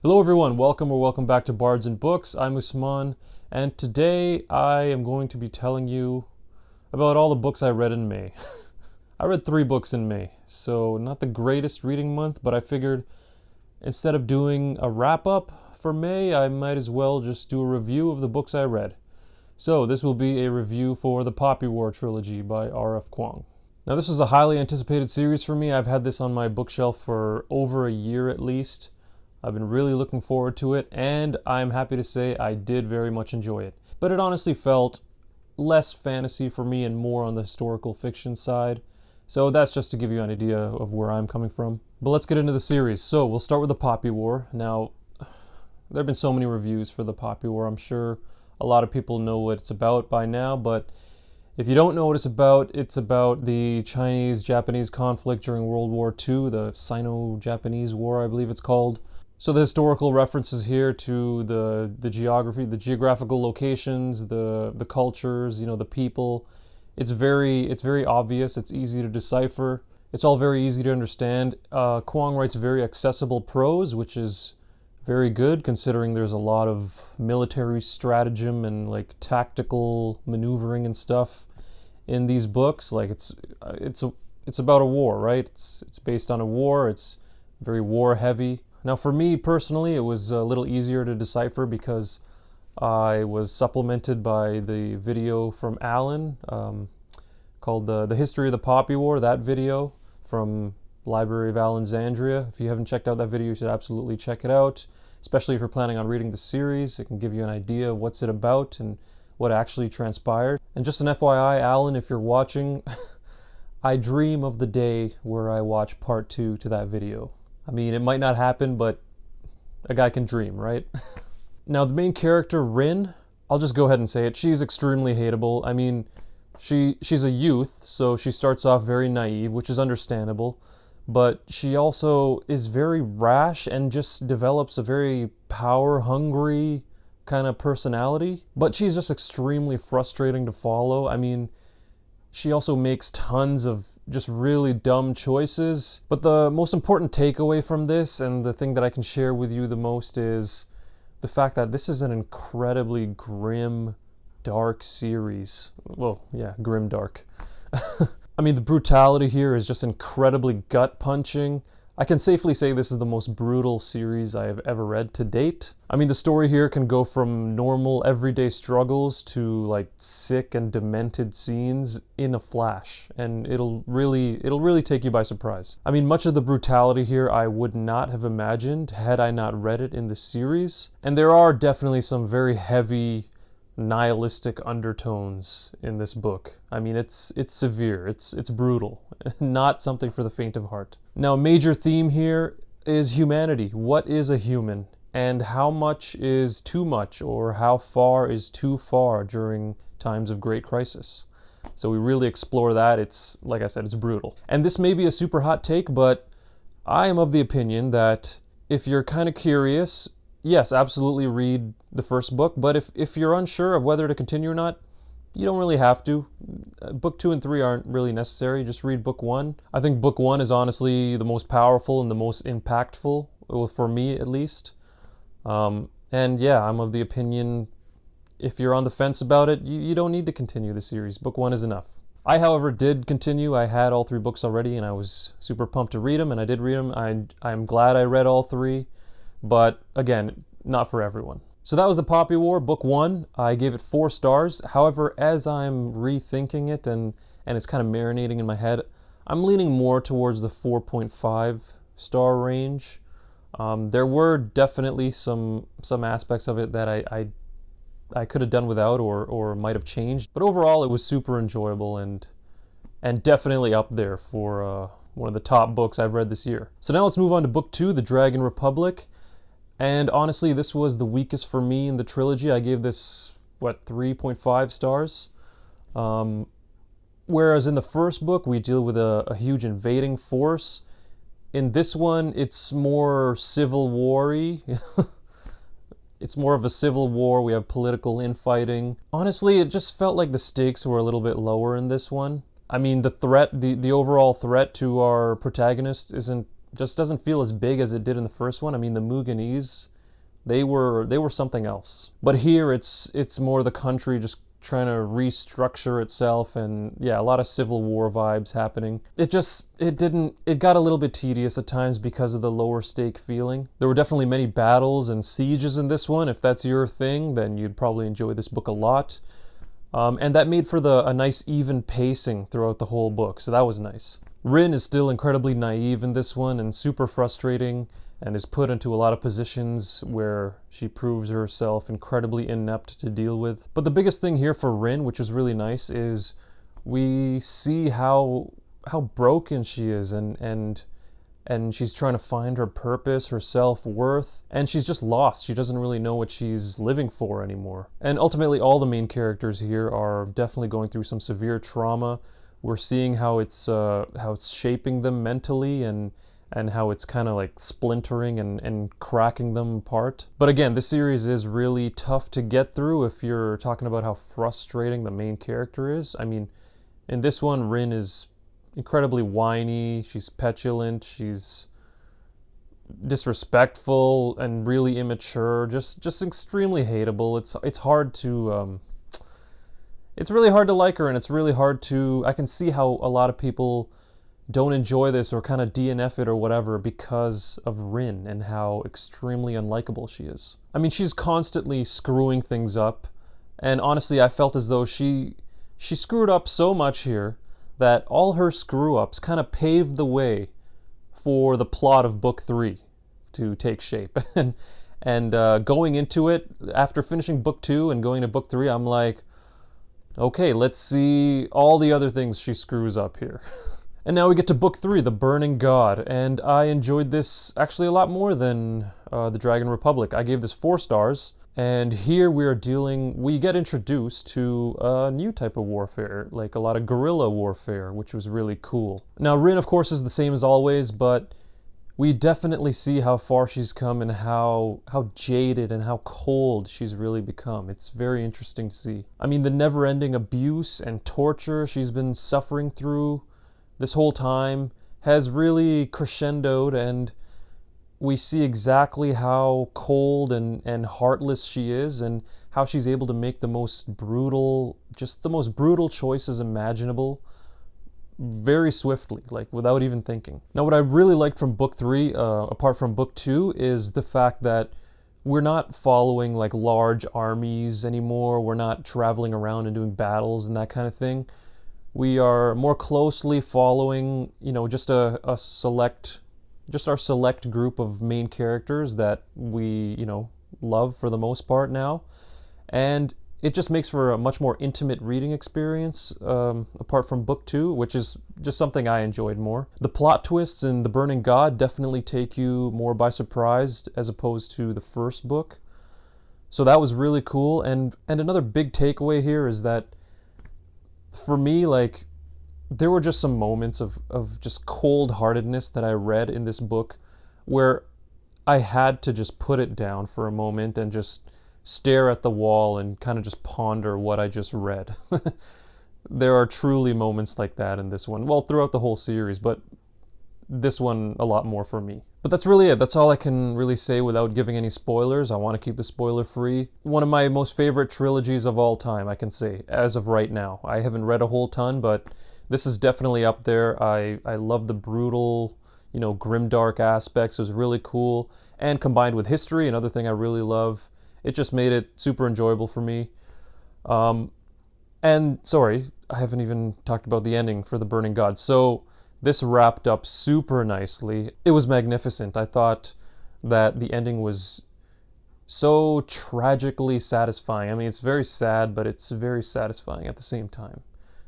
Hello everyone, welcome back to Bards and Books. I'm Usman, and today I am going to be telling you about all the books I read in May. I read 3 books in May, so not the greatest reading month, but I figured instead of doing a wrap-up for May, I might as well just do a review of the books I read. So this will be a review for the Poppy War Trilogy by R.F. Kuang. Now this was a highly anticipated series for me. I've had this on my bookshelf for over a year at least. I've been really looking forward to it, and I'm happy to say I did very much enjoy it. But it honestly felt less fantasy for me and more on the historical fiction side. So that's just to give you an idea of where I'm coming from. But let's get into the series. So we'll start with the Poppy War. Now, there have been so many reviews for the Poppy War. I'm sure a lot of people know what it's about by now, but if you don't know what it's about the Chinese-Japanese conflict during World War II, the Sino-Japanese War, I believe it's called. So the historical references here to the geography, the geographical locations, the cultures, the people, it's very obvious, it's easy to decipher, it's all very easy to understand. Kuang writes very accessible prose, which is very good considering there's a lot of military stratagem and like tactical maneuvering and stuff in these books. Like it's about a war, right? It's based on a war. It's very war heavy. Now for me personally, it was a little easier to decipher because I was supplemented by the video from Alan called the History of the Poppy War, that video from Library of Alexandria. If you haven't checked out that video, you should absolutely check it out, especially if you're planning on reading the series. It can give you an idea of what's it about and what actually transpired. And just an FYI, Alan, if you're watching, I dream of the day where I watch part 2 to that video. I mean, it might not happen, but a guy can dream, right? Now, the main character, Rin, I'll just go ahead and say it. She's extremely hateable. I mean, she's a youth, so she starts off very naive, which is understandable. But she also is very rash and just develops a very power-hungry kind of personality. But she's just extremely frustrating to follow. I mean, she also makes tons of just really dumb choices. But the most important takeaway from this, and the thing that I can share with you the most, is the fact that this is an incredibly grim, dark series. Well, yeah, grimdark. I mean, the brutality here is just incredibly gut-punching. I can safely say this is the most brutal series I have ever read to date. I mean, the story here can go from normal, everyday struggles to, like, sick and demented scenes in a flash, and it'll really take you by surprise. I mean, much of the brutality here I would not have imagined had I not read it in the series, and there are definitely some very heavy, nihilistic undertones in this book. I mean, it's severe, it's brutal, not something for the faint of heart. Now, a major theme here is humanity. What is a human? And how much is too much, or how far is too far during times of great crisis? So we really explore that. It's, like I said, it's brutal. And this may be a super hot take, but I am of the opinion that if you're kind of curious, yes, absolutely read the first book, but if you're unsure of whether to continue or not, you don't really have to. Book 2 and 3 aren't really necessary. Just read book 1. I think book 1 is honestly the most powerful and the most impactful, well, for me at least. And yeah, I'm of the opinion if you're on the fence about it, you don't need to continue the series. Book 1 is enough. I, however, did continue. I had all 3 books already, and I was super pumped to read them, and I did read them. I'm glad I read all 3, but again, not for everyone. So that was the Poppy War, book 1. I gave it 4 stars. However, as I'm rethinking it and it's kind of marinating in my head, I'm leaning more towards the 4.5 star range. There were definitely some aspects of it that I could have done without or might have changed. But overall, it was super enjoyable and definitely up there for one of the top books I've read this year. So now let's move on to book 2, The Dragon Republic. And honestly, this was the weakest for me in the trilogy. I gave this, 3.5 stars? Whereas in the first book, we deal with a huge invading force. In this one, it's more civil war-y. It's more of a civil war. We have political infighting. Honestly, it just felt like the stakes were a little bit lower in this one. I mean, the overall threat to our protagonist just doesn't feel as big as it did in the first one. I mean, the Muganese, they were something else. But here it's more the country just trying to restructure itself, and yeah, a lot of Civil War vibes happening. It got a little bit tedious at times because of the lower stake feeling. There were definitely many battles and sieges in this one. If that's your thing, then you'd probably enjoy this book a lot. And that made for a nice even pacing throughout the whole book, so that was nice. Rin is still incredibly naive in this one and super frustrating, and is put into a lot of positions where she proves herself incredibly inept to deal with. But the biggest thing here for Rin, which is really nice, is we see how broken she is, and she's trying to find her purpose, her self-worth, and she's just lost. She doesn't really know what she's living for anymore. And ultimately, all the main characters here are definitely going through some severe trauma. We're seeing how it's shaping them mentally, and how it's kind of like splintering and cracking them apart. But again, this series is really tough to get through if you're talking about how frustrating the main character is. I mean, in this one, Rin is incredibly whiny, she's petulant, she's disrespectful and really immature, just extremely hateable. It's hard to it's really hard to like her, and it's really hard to, I can see how a lot of people don't enjoy this or kind of DNF it or whatever because of Rin and how extremely unlikable she is. I mean, she's constantly screwing things up, and honestly, I felt as though she screwed up so much here that all her screw-ups kind of paved the way for the plot of Book 3 to take shape. and going into it, after finishing Book 2 and going to Book 3, I'm like, okay, let's see all the other things she screws up here. And now we get to Book 3, The Burning God, and I enjoyed this actually a lot more than The Dragon Republic. I gave this 4 stars, and here we get introduced to a new type of warfare, like a lot of guerrilla warfare, which was really cool. Now, Rin, of course, is the same as always, but we definitely see how far she's come and how jaded and how cold she's really become. It's very interesting to see. I mean, the never-ending abuse and torture she's been suffering through this whole time has really crescendoed, and we see exactly how cold and heartless she is, and how she's able to make the most brutal choices imaginable very swiftly, like without even thinking. Now, what I really liked from Book 3, apart from Book 2, is the fact that we're not following like large armies anymore. We're not traveling around and doing battles and that kind of thing. We are more closely following, just our select group of main characters that we, love for the most part now. And it just makes for a much more intimate reading experience, apart from Book 2, which is just something I enjoyed more. The plot twists in The Burning God definitely take you more by surprise as opposed to the first book. So that was really cool. And another big takeaway here is that for me, like, there were just some moments of just cold-heartedness that I read in this book where I had to just put it down for a moment and just stare at the wall and kind of just ponder what I just read. There are truly moments like that in this one. Well, throughout the whole series, but this one a lot more for me. But that's really it. That's all I can really say without giving any spoilers. I want to keep the spoiler free. One of my most favorite trilogies of all time, I can say, as of right now. I haven't read a whole ton, but this is definitely up there. I love the brutal, grimdark aspects. It was really cool. And combined with history, another thing I really love, it just made it super enjoyable for me. And sorry, I haven't even talked about the ending for The Burning God. So this wrapped up super nicely. It was magnificent. I thought that the ending was so tragically satisfying. I mean, it's very sad, but it's very satisfying at the same time.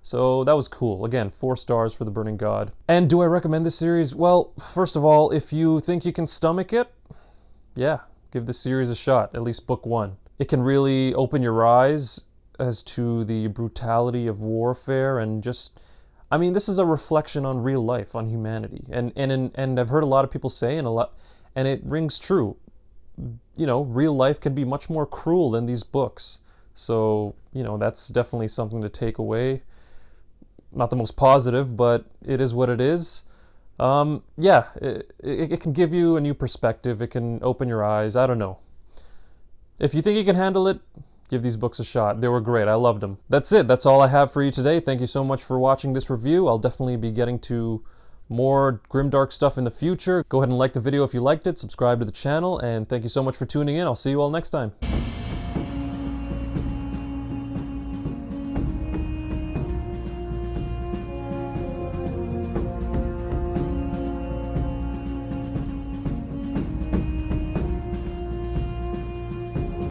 So that was cool. Again, 4 stars for The Burning God. And do I recommend this series? Well, first of all, if you think you can stomach it, yeah, give this series a shot, at least book 1. It can really open your eyes as to the brutality of warfare, and just, I mean, this is a reflection on real life, on humanity. And I've heard a lot of people say, and it rings true, real life can be much more cruel than these books. So, that's definitely something to take away. not the most positive, but it is what it is. Yeah, it can give you a new perspective. It can open your eyes. I don't know. If you think you can handle it, give these books a shot. They were great. I loved them. That's it. That's all I have for you today. Thank you so much for watching this review. I'll definitely be getting to more Grimdark stuff in the future. Go ahead and like the video if you liked it. Subscribe to the channel. And thank you so much for tuning in. I'll see you all next time.